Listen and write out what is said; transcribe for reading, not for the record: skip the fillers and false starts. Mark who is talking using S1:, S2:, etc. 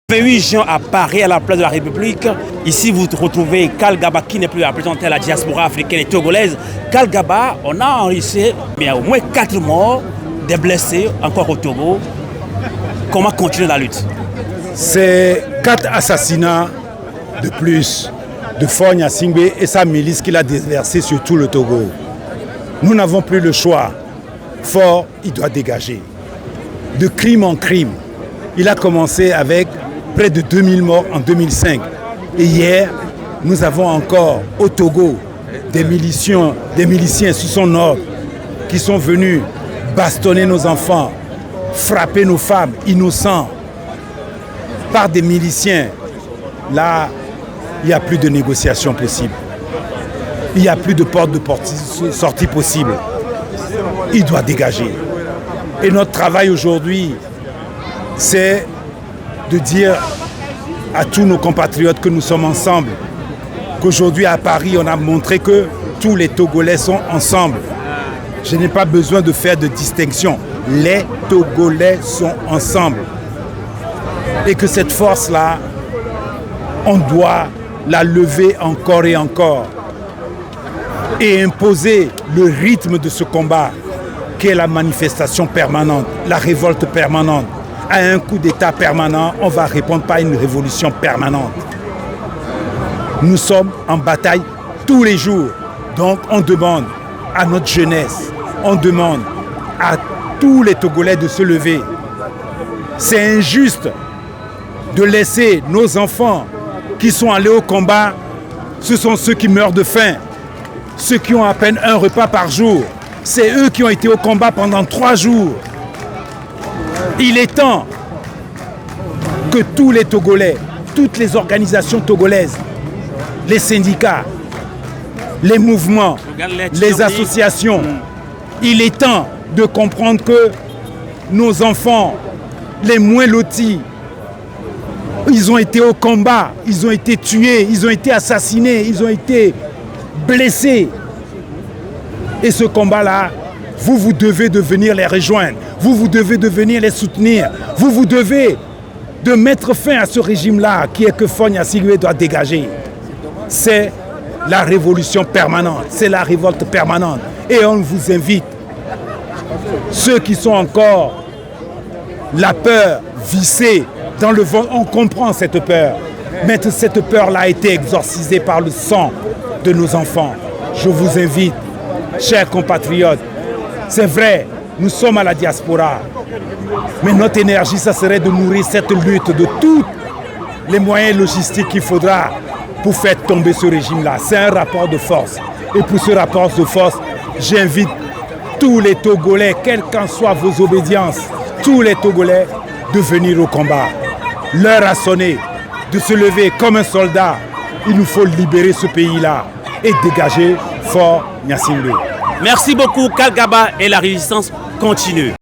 S1: 28 juin à Paris, à la place de la République. Ici, vous retrouvez Kal Gaba qui n'est plus représenté à la diaspora africaine et togolaise. Kal Gaba, on a enregistré au moins 4 morts, des blessés encore au Togo. Comment continuer la lutte?
S2: C'est 4 assassinats de plus de Faure Gnassingbé et sa milice qu'il a déversé sur tout le Togo. Nous n'avons plus le choix. Faure, il doit dégager. De crime en crime. Il a commencé avec près de 2000 morts en 2005. Et hier, nous avons encore au Togo des miliciens sous son ordre qui sont venus bastonner nos enfants, frapper nos femmes innocents par des miliciens. Là, il n'y a plus de négociation possible. Il n'y a plus de porte de sortie possible. Il doit dégager. Et notre travail aujourd'hui, c'est de dire à tous nos compatriotes que nous sommes ensemble, qu'aujourd'hui à Paris, on a montré que tous les Togolais sont ensemble. Je n'ai pas besoin de faire de distinction. Les Togolais sont ensemble. Et que cette force-là, on doit la lever encore et encore. Et imposer le rythme de ce combat, qui est la manifestation permanente, la révolte permanente. À un coup d'État permanent, on va répondre par une révolution permanente. Nous sommes en bataille tous les jours. Donc on demande à notre jeunesse, on demande à tous les Togolais de se lever. C'est injuste de laisser nos enfants qui sont allés au combat, ce sont ceux qui meurent de faim, ceux qui ont à peine un repas par jour. C'est eux qui ont été au combat pendant 3 jours. Il est temps que tous les Togolais, toutes les organisations togolaises, les syndicats, les mouvements, les associations, il est temps de comprendre que nos enfants, les moins lotis, ils ont été au combat, ils ont été tués, ils ont été assassinés, ils ont été blessés. Et ce combat-là, vous devez de venir les rejoindre. Vous devez de venir les soutenir. Vous devez de mettre fin à ce régime-là qui est que Faure Gnassingbé doit dégager. C'est la révolution permanente, c'est la révolte permanente. Et on vous invite, ceux qui sont encore la peur vissée dans le ventre, on comprend cette peur. Mais cette peur-là a été exorcisée par le sang de nos enfants. Je vous invite, chers compatriotes, c'est vrai, nous sommes à la diaspora, mais notre énergie, ça serait de nourrir cette lutte de tous les moyens logistiques qu'il faudra pour faire tomber ce régime-là. C'est un rapport de force. Et pour ce rapport de force, j'invite tous les Togolais, quelles qu'en soient vos obédiences, tous les Togolais, de venir au combat. L'heure a sonné, de se lever comme un soldat. Il nous faut libérer ce pays-là et dégager Faure Gnassingbé.
S1: Merci beaucoup, Kal Gaba, et la résistance continue.